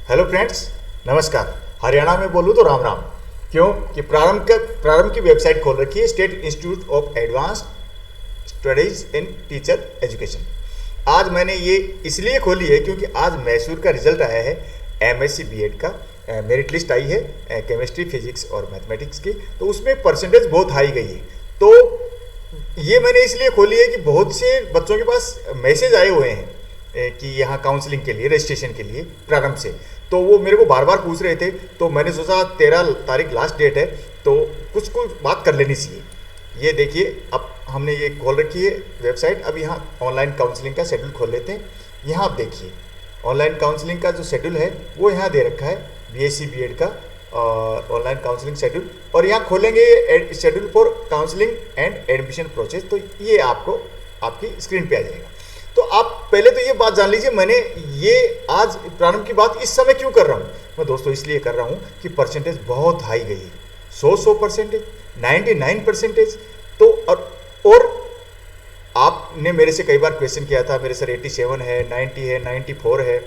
Hello friends, नमस्कार। हरियाणा में बोलूँ तो राम राम। क्यों कि प्रारंभ की वेबसाइट खोल रखी है, state institute of advanced studies in teacher education. आज मैंने ये इसलिए खोली है क्योंकि आज मैसूर का रिजल्ट आया है एमएससी बीएड का। मेरिट लिस्ट आई है केमिस्ट्री, फिजिक्स और मैथमेटिक्स की, तो उसमें परसेंटेज बहुत हाई गई है। तो ये मैंने इसलिए खोली है कि बहुत से बच्चों के पास मैसेज आए हुए हैं कि यहाँ काउंसलिंग के लिए, रजिस्ट्रेशन के लिए प्रारंभ से, तो वो मेरे को बार बार पूछ रहे थे। तो मैंने सोचा 13 तारीख लास्ट डेट है, तो कुछ बात कर लेनी चाहिए। ये देखिए, अब हमने ये खोल रखी है वेबसाइट। अब यहाँ ऑनलाइन काउंसलिंग का शेड्यूल खोल लेते हैं। यहाँ आप देखिए, ऑनलाइन काउंसलिंग का जो शेड्यूल है वो यहाँ दे रखा है, बीएससी बीएड का ऑनलाइन काउंसलिंग शेड्यूल। और यहाँ खोलेंगे schedule for counselling and admission process, तो ये आपको आपकी स्क्रीन पे आ जाएगा। तो आप पहले तो ये बात जान लीजिए, मैंने ये आज प्रारंभ की बात इस समय क्यों कर रहा हूँ। मैं दोस्तों इसलिए कर रहा हूँ कि परसेंटेज बहुत हाई गई है, 100% 99%। तो और आपने मेरे से कई बार क्वेश्चन किया था, मेरे सर 87 है, 90 है, 94 है,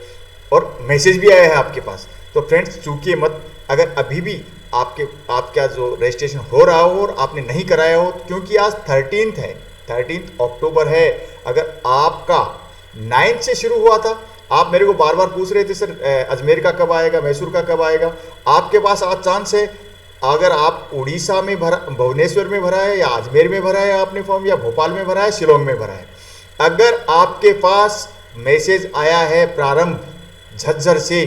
और मैसेज भी आया है आपके पास। तो फ्रेंड्स चूकिए मत, अगर अभी भी आपका जो रजिस्ट्रेशन हो रहा हो और आपने नहीं कराया हो, क्योंकि आज 13 है, 13 अक्टूबर है। अगर आपका 9 से शुरू हुआ था, आप मेरे को बार बार पूछ रहे थे सर अजमेर का कब आएगा, मैसूर का कब आएगा। आपके पास आज चांस है, अगर आप उड़ीसा में भरा, भुवनेश्वर में भरा है, या अजमेर में भरा है आपने फॉर्म, या भोपाल में भरा है, शिलोंग में भरा है, अगर आपके पास मैसेज आया है प्रारंभ झज्जर से,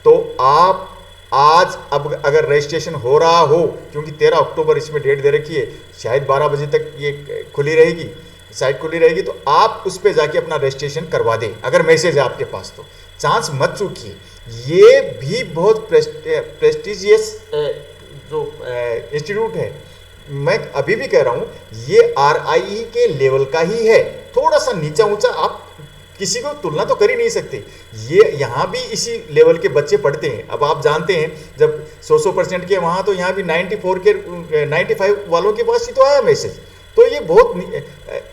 तो आप आज अब अगर रजिस्ट्रेशन हो रहा हो, क्योंकि 13 अक्टूबर इसमें डेट दे रखी है, शायद 12 बजे तक ये खुली रहेगी, साइट खुली रहेगी, तो आप उस पर जाके अपना रजिस्ट्रेशन करवा दें अगर मैसेज है आपके पास। तो चांस मत चूकिए। ये भी बहुत प्रेस्टिजियस जो इंस्टीट्यूट है, मैं अभी भी कह रहा हूँ, ये RIE के लेवल का ही है, थोड़ा सा नीचा ऊंचा, आप किसी को तुलना तो कर ही नहीं सकते। ये यहाँ भी इसी लेवल के बच्चे पढ़ते हैं। अब आप जानते हैं, जब 100% के वहाँ, तो यहाँ भी 94 के 95 वालों के पास ही तो आया मैसेज। तो ये बहुत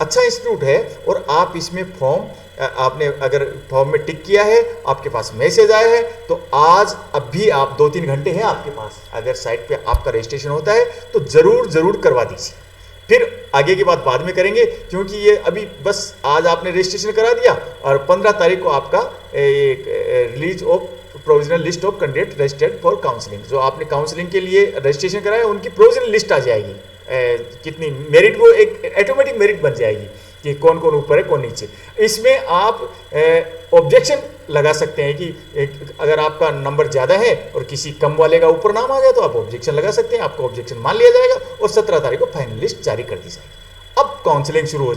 अच्छा इंस्टीट्यूट है। और आप इसमें फॉर्म, आपने अगर फॉर्म में टिक किया है, आपके पास मैसेज आया है, तो आज अब भी आप 2-3 घंटे हैं आपके पास, अगर साइट पे आपका रजिस्ट्रेशन होता है तो ज़रूर करवा दीजिए। फिर आगे की बात बाद में करेंगे, क्योंकि ये अभी बस आज आपने रजिस्ट्रेशन करा दिया और 15 तारीख को आपका release of provisional list of candidate registered for counselling, जो आपने काउंसलिंग के लिए रजिस्ट्रेशन कराया उनकी प्रोविजनल लिस्ट आ जाएगी। कितनी मेरिट, वो एक ऑटोमेटिक मेरिट बन जाएगी कि कौन कौन ऊपर है कौन नीचे। इसमें आप ऑब्जेक्शन लगा सकते हैं कि अगर आपका नंबर ज़्यादा है और किसी कम वाले का ऊपर नाम आ गया, तो आप ऑब्जेक्शन लगा सकते हैं, आपको ऑब्जेक्शन मान लिया जाएगा और 17 तारीख को फाइनल लिस्ट जारी कर दी जाएगी। अब काउंसलिंग शुरू हो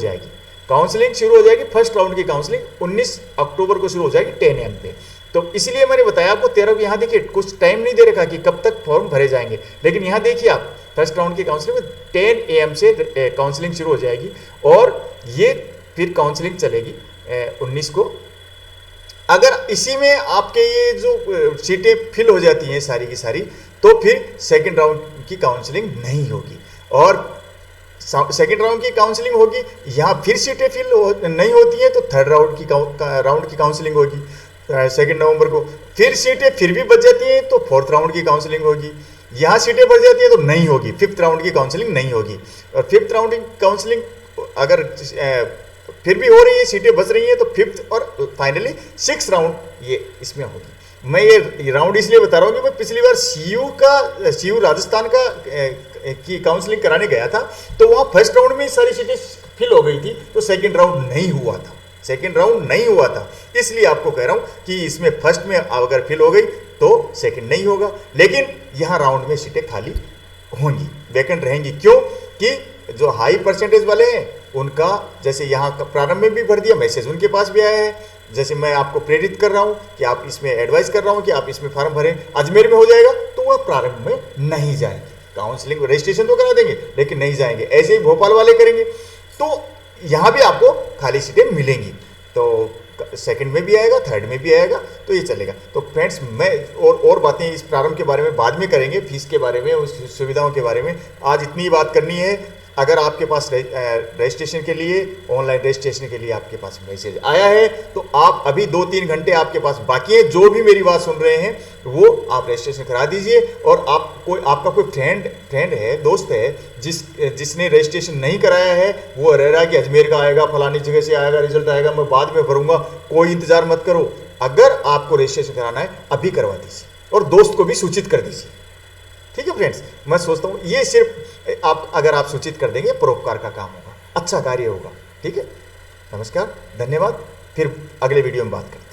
जाएगी। फर्स्ट राउंड की काउंसलिंग 19 अक्टूबर को शुरू हो जाएगी 10 AM पे। तो इसलिए मैंने बताया आपको 13, यहाँ देखिए कुछ टाइम नहीं दे रखा कि कब तक फॉर्म भरे जाएंगे, लेकिन यहाँ देखिए आप फर्स्ट राउंड की काउंसलिंग में 10 AM से काउंसलिंग शुरू हो जाएगी, और ये फिर काउंसलिंग चलेगी 19 को। अगर इसी में आपके ये जो सीटें फिल हो जाती हैं सारी की सारी, तो फिर सेकंड राउंड की काउंसलिंग नहीं होगी, और सेकंड राउंड की काउंसलिंग होगी। यहाँ फिर सीटें फिल नहीं होती हैं, तो थर्ड राउंड की काउंसलिंग होगी 2 नवंबर को। फिर सीटें फिर भी बच जाती हैं, तो फोर्थ राउंड की काउंसलिंग होगी। यहाँ सीटें बच जाती हैं तो नहीं होगी, फिफ्थ राउंड की काउंसलिंग नहीं होगी। और फिफ्थ राउंड की काउंसलिंग अगर फिर भी हो रही है, सीटें बच रही हैं, तो फिफ्थ और फाइनली 6th राउंड ये इसमें होगी। मैं ये राउंड इसलिए बता रहा हूँ कि मैं पिछली बार CU राजस्थान का की काउंसलिंग कराने गया था, तो वहाँ फर्स्ट राउंड में सारी सीटें फिल हो गई थी, तो सेकेंड राउंड नहीं हुआ था। इसलिए आपको कह रहा हूँ कि इसमें फर्स्ट में अगर फिल हो गई तो सेकंड नहीं होगा, लेकिन यहाँ राउंड में सीटें खाली होंगी, वैकेंट रहेंगी। क्यों कि जो हाई परसेंटेज वाले हैं उनका, जैसे यहाँ प्रारंभ में भी भर दिया, मैसेज उनके पास भी आया है। जैसे मैं आपको प्रेरित कर रहा हूँ कि आप इसमें एडवाइस कर रहा हूँ कि आप इसमें फॉर्म भरें, अजमेर में हो जाएगा तो वह प्रारंभ में नहीं जाएंगे, काउंसलिंग रजिस्ट्रेशन तो करा देंगे लेकिन नहीं जाएंगे। ऐसे ही भोपाल वाले करेंगे, तो यहाँ भी आपको खाली सीटें मिलेंगी। तो सेकंड में भी आएगा, थर्ड में भी आएगा, तो ये चलेगा। तो फ्रेंड्स, मैं और बातें इस प्रारंभ के बारे में बाद में करेंगे, फीस के बारे में, उस सुविधाओं के बारे में। आज इतनी बात करनी है अगर आपके पास रजिस्ट्रेशन के लिए, ऑनलाइन रजिस्ट्रेशन के लिए आपके पास मैसेज आया है तो आप अभी 2-3 घंटे आपके पास बाकी है, जो भी मेरी बात सुन रहे हैं वो आप रजिस्ट्रेशन करा दीजिए। और आपका कोई फ्रेंड है, दोस्त है जिसने रजिस्ट्रेशन नहीं कराया है, वो रह रहा है कि अजमेर का आएगा, फलानी जगह से आएगा, रिजल्ट आएगा, मैं बाद में भरूंगा, कोई इंतजार मत करो। अगर आपको रजिस्ट्रेशन कराना है अभी करवा दीजिए और दोस्त को भी सूचित कर दीजिए। ठीक है फ्रेंड्स, मैं सोचता हूँ ये सिर्फ अगर आप सूचित कर देंगे परोपकार का काम होगा, अच्छा कार्य होगा। ठीक है, नमस्कार, धन्यवाद, फिर अगले वीडियो में बात करते हैं।